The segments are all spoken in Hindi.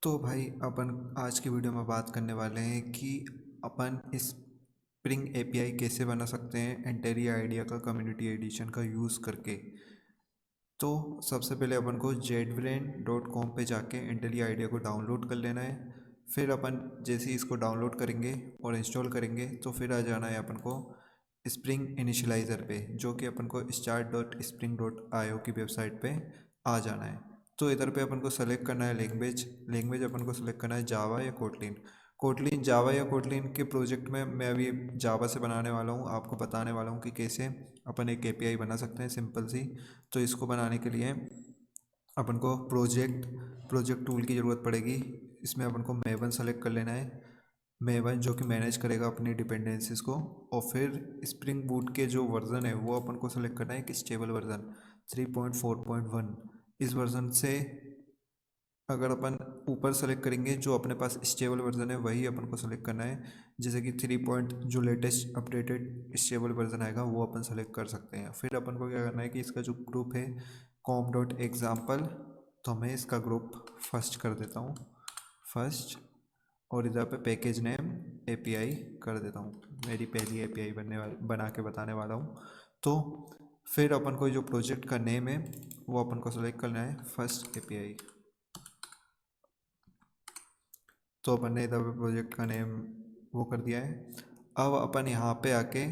तो भाई अपन आज की वीडियो में बात करने वाले हैं कि अपन इस स्प्रिंग एपीआई कैसे बना सकते हैं एंटेरिया आइडिया का कम्युनिटी एडिशन का यूज़ करके। तो सबसे पहले अपन को jetbrain.com पे जाके एंटेरिया आइडिया को डाउनलोड कर लेना है। फिर अपन जैसे ही इसको डाउनलोड करेंगे और इंस्टॉल करेंगे तो फिर आ जाना है अपन को स्प्रिंग इनिशियलाइज़र पे, जो कि अपन को start.spring.io की वेबसाइट पे आ जाना है। तो इधर पे अपन को सेलेक्ट करना है लैंग्वेज लैंग्वेज अपन को सेलेक्ट करना है जावा या कोटलिन। जावा या कोटलिन के प्रोजेक्ट में मैं अभी जावा से बनाने वाला हूँ, आपको बताने वाला हूँ कि कैसे अपन एक एपीआई बना सकते हैं सिंपल सी। तो इसको बनाने के लिए अपन को प्रोजेक्ट टूल की ज़रूरत पड़ेगी। इसमें अपन को मेवन सेलेक्ट कर लेना है, मेवन जो कि मैनेज करेगा अपनी डिपेंडेंसीज को। और फिर स्प्रिंग बूट के जो वर्ज़न है वो अपन को सेलेक्ट करना है कि स्टेबल वर्ज़न 3.4.1। इस वर्ज़न से अगर अपन ऊपर सेलेक्ट करेंगे जो अपने पास स्टेबल वर्जन है वही अपन को सेलेक्ट करना है। जैसे कि 3 पॉइंट जो लेटेस्ट अपडेटेड स्टेबल वर्जन आएगा वो अपन सेलेक्ट कर सकते हैं। फिर अपन को क्या करना है कि इसका जो ग्रुप है com.example, तो मैं इसका ग्रुप फर्स्ट कर देता हूँ, फर्स्ट। और इधर पे पैकेज नेम एपीआई कर देता हूँ, मेरी पहली एपीआई बना के बताने वाला हूँ। तो फिर अपन को जो प्रोजेक्ट का नेम है वो अपन को सेलेक्ट करना है, फर्स्ट एपीआई। तो अपन ने इधर पे प्रोजेक्ट का नेम वो कर दिया है। अब अपन यहाँ पे आके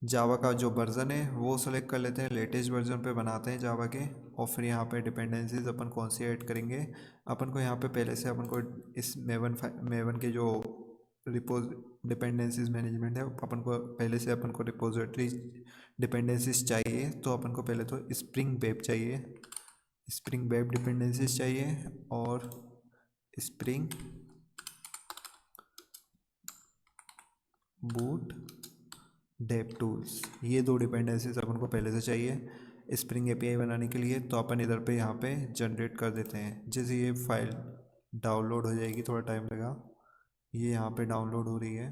जावा का जो वर्ज़न है वो सेलेक्ट कर लेते हैं, लेटेस्ट वर्जन पे बनाते हैं जावा के। और फिर यहाँ पे डिपेंडेंसीज अपन कौन सी ऐड करेंगे, अपन को यहाँ पे पहले से अपन को इस मेवन के जो रिपोज डिपेंडेंसीज मैनेजमेंट है अपन को पहले से अपन को रिपोजिटरी डिपेंडेंसीज चाहिए। तो अपन को पहले तो स्प्रिंग वेब चाहिए, स्प्रिंग वेब डिपेंडेंसीज चाहिए, और स्प्रिंग बूट डेव टूल्स, ये दो डिपेंडेंसीज अपन को पहले से चाहिए स्प्रिंग एपीआई बनाने के लिए। तो अपन इधर पे यहाँ पे जनरेट कर देते हैं। जैसे ये फाइल डाउनलोड हो जाएगी, थोड़ा टाइम लगा, ये यहाँ पे डाउनलोड हो रही है।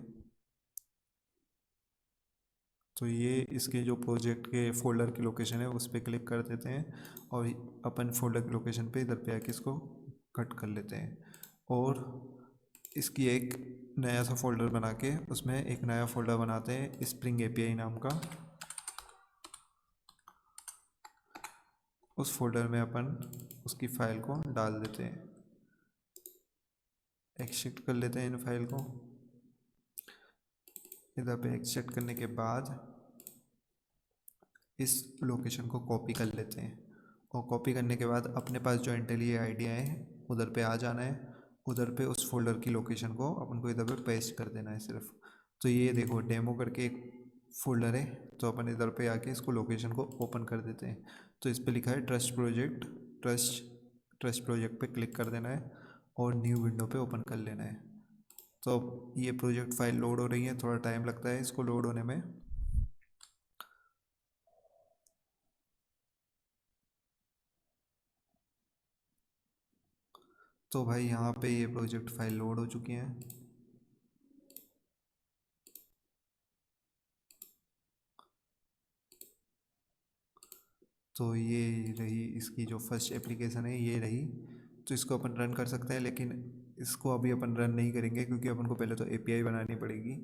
तो ये इसके जो प्रोजेक्ट के फोल्डर की लोकेशन है उस पर क्लिक कर देते हैं और अपन फोल्डर की लोकेशन पे इधर पे आके इसको कट कर लेते हैं। और इसकी एक नया सा फोल्डर बना के उसमें एक नया फोल्डर बनाते हैं स्प्रिंग एपीआई नाम का। उस फोल्डर में अपन उसकी फ़ाइल को डाल देते हैं, एक्सट्रैक्ट कर लेते हैं इन फाइल को। इधर पे एक्सट्रैक्ट करने के बाद इस लोकेशन को कॉपी कर लेते हैं। और कॉपी करने के बाद अपने पास जो इंटेलिया आइडिया है उधर पे आ जाना है। उधर पे उस फोल्डर की लोकेशन को अपन को इधर पे पेस्ट कर देना है सिर्फ। तो ये देखो डेमो करके एक फोल्डर है, तो अपन इधर पे आके इसको लोकेशन को ओपन कर देते हैं। तो इस पे लिखा है ट्रस्ट ट्रस्ट प्रोजेक्ट पे क्लिक कर देना है और न्यू विंडो पे ओपन कर लेना है। तो अब ये प्रोजेक्ट फाइल लोड हो रही है, थोड़ा टाइम लगता है इसको लोड होने में। तो भाई यहाँ पे ये प्रोजेक्ट फाइल लोड हो चुकी हैं। तो ये रही इसकी जो फर्स्ट एप्लीकेशन है, ये रही। तो इसको अपन रन कर सकते हैं, लेकिन इसको अभी अपन रन नहीं करेंगे क्योंकि अपन को पहले तो एपीआई बनानी पड़ेगी।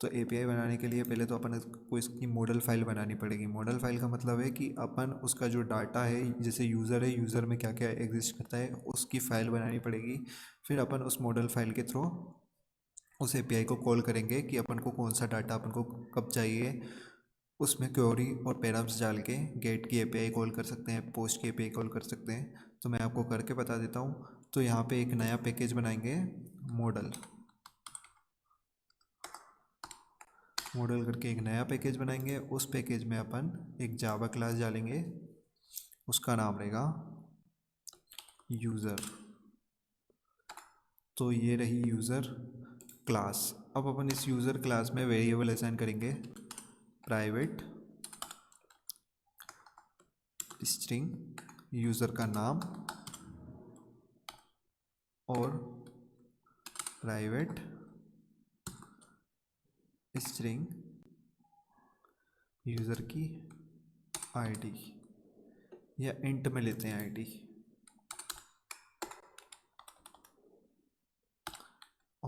तो एपीआई बनाने के लिए पहले तो अपन को इसकी मॉडल फाइल बनानी पड़ेगी। मॉडल फाइल का मतलब है कि अपन उसका जो डाटा है, जैसे यूज़र है, यूज़र में क्या क्या एग्जिस्ट करता है उसकी फ़ाइल बनानी पड़ेगी। फिर अपन उस मॉडल फाइल के थ्रू उस एपीआई को कॉल करेंगे कि अपन को कौन सा डाटा अपन को कब चाहिए। उसमें क्वेरी और पैराम्स डाल के गेट की एपीआई कॉल कर सकते हैं, पोस्ट की एपीआई कॉल कर सकते हैं। तो मैं आपको करके बता देता हूँ। तो यहाँ पे एक नया पैकेज बनाएंगे, मॉडल मॉडल करके एक नया पैकेज बनाएंगे। उस पैकेज में अपन एक जावा क्लास डालेंगे, उसका नाम रहेगा यूज़र। तो ये रही यूज़र क्लास। अब अपन इस यूज़र क्लास में वेरिएबल असाइन करेंगे, प्राइवेट स्ट्रिंग यूज़र का नाम और प्राइवेट स्ट्रिंग यूज़र की आईडी, या इंट में लेते हैं आईडी।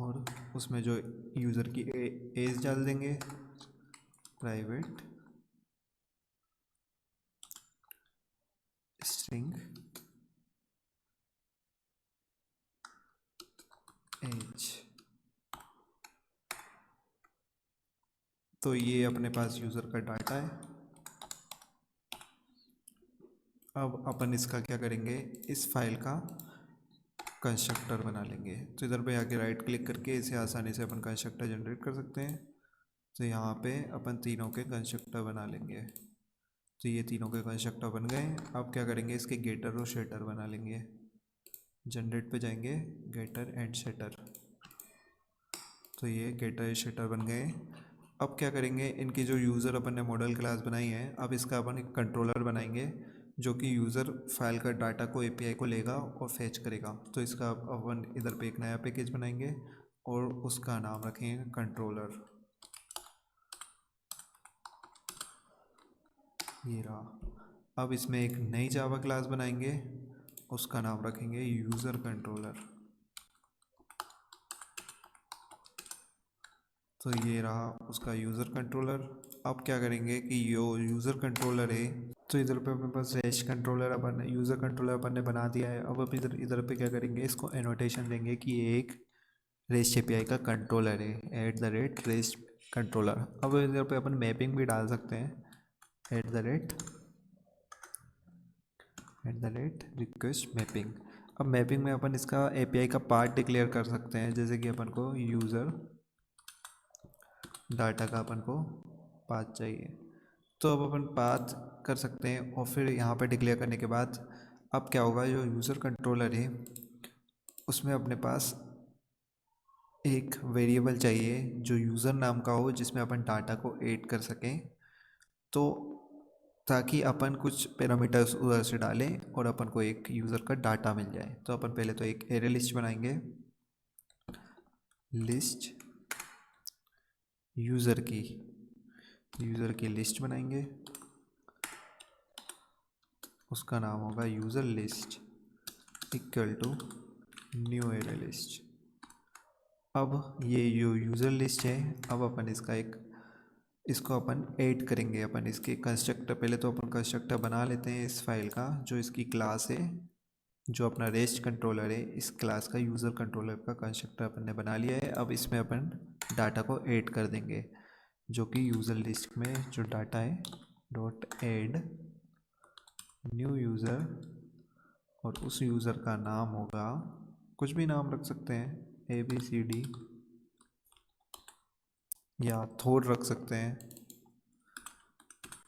और उसमें जो यूज़र की एज डाल देंगे, प्राइवेट स्ट्रिंग एज। तो ये अपने पास यूज़र का डाटा है। अब अपन इसका क्या करेंगे, इस फाइल का कंस्ट्रक्टर बना लेंगे। तो इधर पे आके राइट क्लिक करके इसे आसानी से अपन कंस्ट्रक्टर जनरेट कर सकते हैं। तो यहाँ पे अपन तीनों के कंस्ट्रक्टर बना लेंगे। तो ये तीनों के कंस्ट्रक्टर बन गए। अब क्या करेंगे, इसके गेटर और सेटर बना लेंगे। जनरेट पे जाएंगे, गेटर एंड सेटर। तो ये गेटर सेटर बन गए। अब क्या करेंगे, इनकी जो यूज़र अपन ने मॉडल क्लास बनाई है, अब इसका अपन एक कंट्रोलर बनाएंगे जो कि यूज़र फाइल का डाटा को एपीआई को लेगा और फेच करेगा। तो इसका अपन इधर पे एक नया पैकेज बनाएंगे और उसका नाम रखेंगे कंट्रोलर। ये रहा। अब इसमें एक नई जावा क्लास बनाएंगे, उसका नाम रखेंगे यूज़र कंट्रोलर। तो ये रहा उसका यूज़र कंट्रोलर। अब क्या करेंगे कि यो यूज़र कंट्रोलर है, तो इधर पे अपने पास रेश कंट्रोलर अपन यूज़र कंट्रोलर अपन ने बना दिया है। अब इधर इधर पे क्या करेंगे, इसको एनोटेशन देंगे कि ये एक रेस्ट एपीआई का कंट्रोलर है, @REST कंट्रोलर। अब इधर पे अपन मैपिंग भी डाल सकते हैं, @request मैपिंग। अब मैपिंग में अपन इसका एपीआई का पार्ट डिक्लेयर कर सकते हैं, जैसे कि अपन को यूज़र डाटा का अपन को पाथ चाहिए। तो अब अपन पाथ कर सकते हैं और फिर यहाँ पे डिक्लेयर करने के बाद अब क्या होगा, जो यूज़र कंट्रोलर है उसमें अपने पास एक वेरिएबल चाहिए जो यूज़र नाम का हो, जिसमें अपन डाटा को ऐड कर सकें। तो ताकि अपन कुछ पैरामीटर्स उधर से डालें और अपन को एक यूज़र का डाटा मिल जाए। तो अपन पहले तो एक एरे लिस्ट बनाएंगे, लिस्ट यूज़र की लिस्ट बनाएंगे, उसका नाम होगा user list equal to new array list. अब ये जो यूज़र लिस्ट है, अब अपन इसको अपन ऐड करेंगे। अपन इसके कंस्ट्रक्टर, पहले तो अपन कंस्ट्रक्टर बना लेते हैं इस फाइल का, जो इसकी क्लास है, जो अपना रेस्ट कंट्रोलर है, इस क्लास का यूज़र कंट्रोलर का कंस्ट्रक्टर अपन ने बना लिया है। अब इसमें अपन डाटा को ऐड कर देंगे, जो कि यूज़र लिस्ट में जो डाटा है, डॉट ऐड न्यू यूज़र, और उस यूज़र का नाम होगा, कुछ भी नाम रख सकते हैं, ABCD या थोर रख सकते हैं,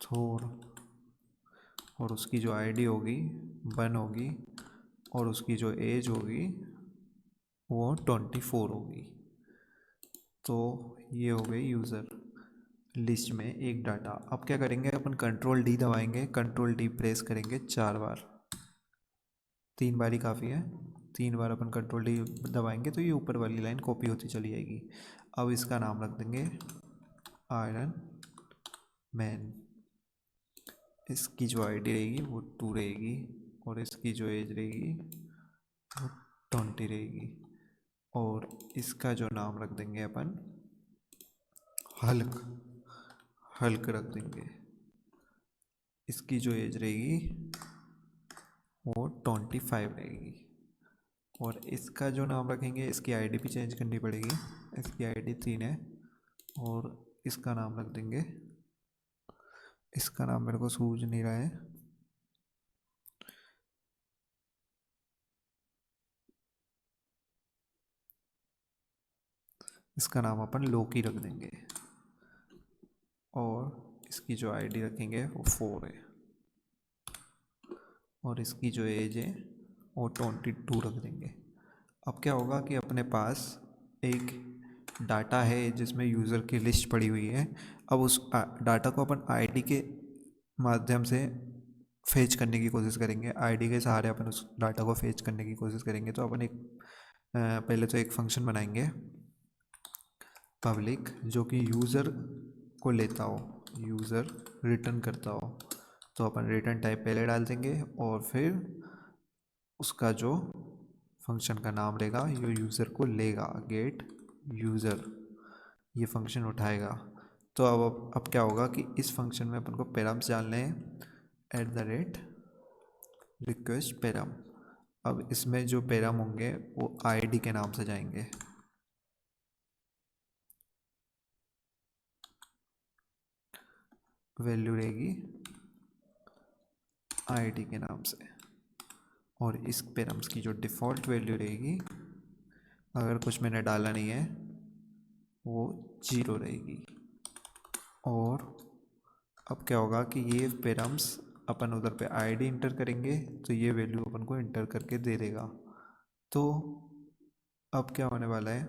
थोर। और उसकी जो आईडी होगी 1 होगी और उसकी जो एज होगी वो 24 होगी। तो ये हो गई यूज़र लिस्ट में एक डाटा। अब क्या करेंगे, अपन कंट्रोल D दबाएंगे, कंट्रोल D प्रेस करेंगे 4 बार, 3 बार ही काफ़ी है। 3 बार अपन कंट्रोल D दबाएंगे तो ये ऊपर वाली लाइन कॉपी होती चली जाएगी। अब इसका नाम रख देंगे आयरन मैन। इसकी जो आईडी रहेगी वो 2 रहेगी और इसकी जो एज रहेगी वो 20 रहेगी। और इसका जो नाम रख देंगे अपन हल्क, हल्क रख देंगे। इसकी जो एज रहेगी वो 25 रहेगी। और इसका जो नाम रखेंगे, इसकी आईडी भी चेंज करनी पड़ेगी, इसकी आईडी 3 है। और इसका नाम रख देंगे, इसका नाम मेरे को सूझ नहीं रहा है, इसका नाम अपन लोकी रख देंगे। और इसकी जो आईडी रखेंगे वो 4 है और इसकी जो एज है वो 22 रख देंगे। अब क्या होगा कि अपने पास एक डाटा है जिसमें यूज़र की लिस्ट पड़ी हुई है। अब उस डाटा को अपन आईडी के माध्यम से फेच करने की कोशिश करेंगे, आईडी के सहारे अपन उस डाटा को फेच करने की कोशिश करेंगे। तो अपन पहले तो एक फंक्शन बनाएंगे पब्लिक, जो कि यूज़र को लेता हो, यूज़र रिटर्न करता हो। तो अपन रिटर्न टाइप पहले डाल देंगे और फिर उसका जो फंक्शन का नाम रहेगा, ये यूज़र को लेगा, गेट यूज़र ये फंक्शन उठाएगा। तो अब क्या होगा कि इस फंक्शन में अपन को पैराम्स डालने हैं @request पैराम। अब इसमें जो पैराम होंगे वो आईडी के नाम से जाएंगे। वैल्यू रहेगी आईडी के नाम से, और इस पैराम्स की जो डिफ़ॉल्ट वैल्यू रहेगी, अगर कुछ मैंने डाला नहीं है, वो 0 रहेगी। और अब क्या होगा कि ये पैराम्स अपन उधर पे आईडी इंटर करेंगे तो ये वैल्यू अपन को इंटर करके दे देगा। तो अब क्या होने वाला है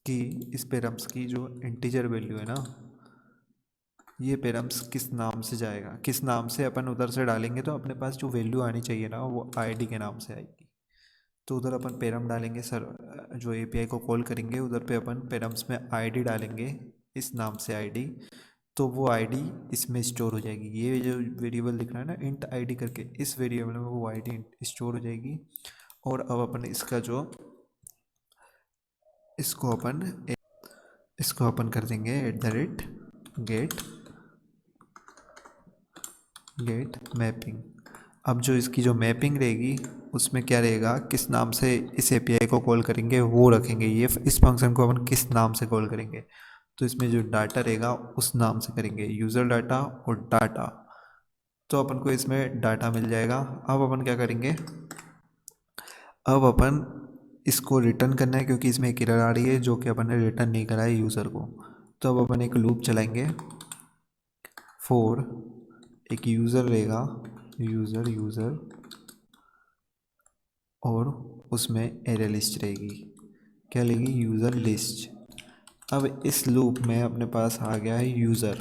कि इस पैराम्स की जो इंटीजर वैल्यू है ना, ये पैराम्स किस नाम से जाएगा, किस नाम से अपन उधर से डालेंगे तो अपने पास जो वैल्यू आनी चाहिए ना वो आईडी के नाम से आएगी। तो उधर अपन पैराम डालेंगे, सर जो एपीआई को कॉल करेंगे उधर पे अपन पैराम्स में आईडी डालेंगे, इस नाम से आईडी। तो वो आईडी इसमें स्टोर हो जाएगी। ये जो वेरिएबल दिख रहा है ना इंट आईडी करके, इस वेरिएबल में वो आईडी स्टोर हो जाएगी। और अब अपन इसको अपन कर देंगे @get मैपिंग। अब जो इसकी जो मैपिंग रहेगी उसमें क्या रहेगा, किस नाम से इस एपीआई को कॉल करेंगे वो रखेंगे। ये इस फंक्शन को अपन किस नाम से कॉल करेंगे, तो इसमें जो डाटा रहेगा उस नाम से करेंगे, यूज़र डाटा और डाटा। तो अपन को इसमें डाटा मिल जाएगा। अब अपन क्या करेंगे, अब अपन इसको रिटर्न करना है क्योंकि इसमें एक एरर आ रही है जो कि अपन ने रिटर्न नहीं करा है यूज़र को। तो अब अपन एक लूप चलाएंगे फॉर, एक यूज़र रहेगा, यूज़र और उसमें एरे लिस्ट रहेगी। क्या लेगी, यूज़र लिस्ट। अब इस लूप में अपने पास आ गया है यूज़र,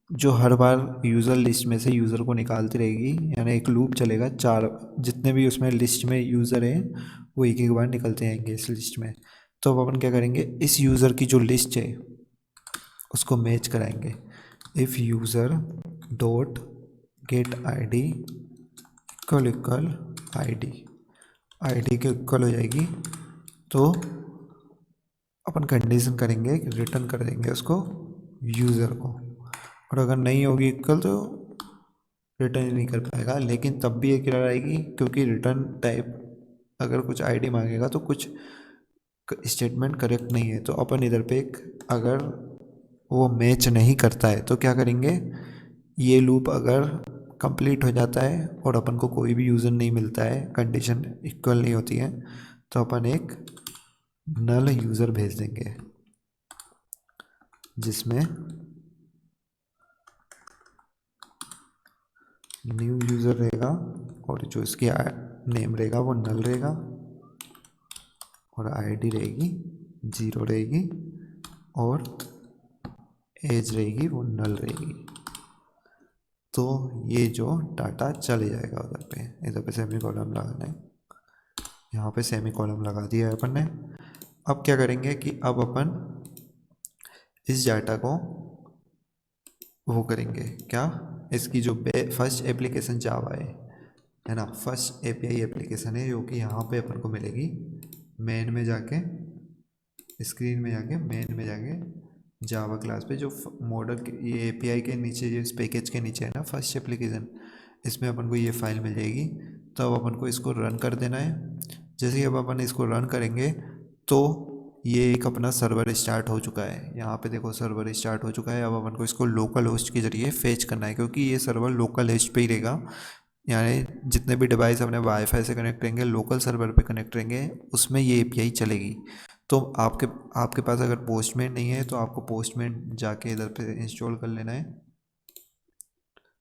जो हर बार यूज़र लिस्ट में से यूज़र को निकालती रहेगी। यानी एक लूप चलेगा, 4 जितने भी उसमें लिस्ट में यूज़र हैं वो एक एक बार निकलते जाएंगे इस लिस्ट में। तो अब अपन क्या करेंगे, इस यूज़र की जो लिस्ट है उसको मैच कराएंगे। If user dot gate ID equal ID के इक्वल हो जाएगी। तो अपन कंडीशन करेंगे कि रिटर्न कर देंगे उसको यूज़र को, और अगर नहीं होगी इक्वल तो रिटर्न ही नहीं कर पाएगा। लेकिन तब भी एक एरर आएगी क्योंकि रिटर्न टाइप अगर कुछ आईडी मांगेगा तो कुछ स्टेटमेंट करेक्ट नहीं है। तो अपन इधर पे एक, अगर वो मैच नहीं करता है तो क्या करेंगे, ये लूप अगर कंप्लीट हो जाता है और अपन को कोई भी यूज़र नहीं मिलता है, कंडीशन इक्वल नहीं होती है, तो अपन एक नल यूज़र भेज देंगे जिसमें न्यू यूज़र रहेगा और जो इसकी नेम रहेगा वो नल रहेगा और आईडी रहेगी 0 रहेगी और एज रहेगी वो नल रहेगी। तो ये जो डाटा चले जाएगा उधर पे, इधर पे सेमी कॉलम लगाना है, यहाँ पे सेमी कॉलम लगा दिया है अपन ने। अब क्या करेंगे कि अब अपन इस डाटा को वो करेंगे क्या, इसकी जो फर्स्ट एप्लीकेशन जावा है ना, फर्स्ट एपीआई एप्लीकेशन है जो कि यहाँ पे अपन को मिलेगी मेन में जाके, स्क्रीन में जाके मेन में जाके जावा क्लास पे जो मॉडल के ये एपीआई के नीचे जो इस पैकेज के नीचे है ना फर्स्ट एप्लीकेशन, इसमें अपन को ये फाइल मिल जाएगी। तो अब अपन को इसको रन कर देना है। जैसे ही अब अपन इसको रन करेंगे तो ये एक अपना सर्वर स्टार्ट हो चुका है, यहाँ पे देखो सर्वर स्टार्ट हो चुका है। अब अपन को इसको लोकल होस्ट के जरिए फेच करना है क्योंकि ये सर्वर लोकल होस्ट पे ही रहेगा। यानी जितने भी डिवाइस अपने वाईफाई से कनेक्ट रहेंगे, लोकल सर्वर पे कनेक्ट रहेंगे, उसमें ये एपीआई चलेगी। तो आपके पास अगर पोस्टमैन नहीं है तो आपको पोस्टमैन जाके इधर पे इंस्टॉल कर लेना है,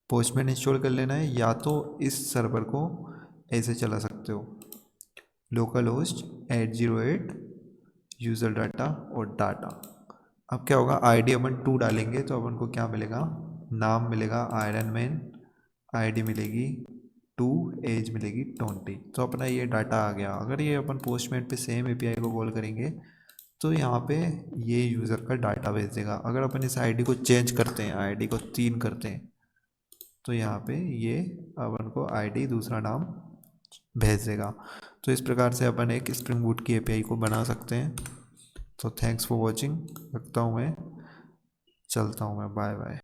पोस्टमैन इंस्टॉल कर लेना है, या तो इस सर्वर को ऐसे चला सकते हो, लोकल होस्ट 808 यूज़र डाटा और डाटा। अब क्या होगा, आईडी अपन 2 डालेंगे तो अपन को क्या मिलेगा, नाम मिलेगा आयरन मैन, आईडी मिलेगी 2, एज मिलेगी 20। तो अपना ये डाटा आ गया। अगर ये अपन पोस्टमैन पे सेम एपीआई को कॉल करेंगे तो यहाँ पे ये यूज़र का डाटा भेज देगा। अगर अपन इस आईडी को चेंज करते हैं, आईडी को 3 करते हैं, तो यहाँ पे ये अपन को आईडी दूसरा नाम भेज देगा। तो इस प्रकार से अपन एक स्प्रिंग बूट की एपीआई को बना सकते हैं। तो थैंक्स फॉर वॉचिंग, रखता हूँ मैं, चलता हूँ मैं, बाय बाय।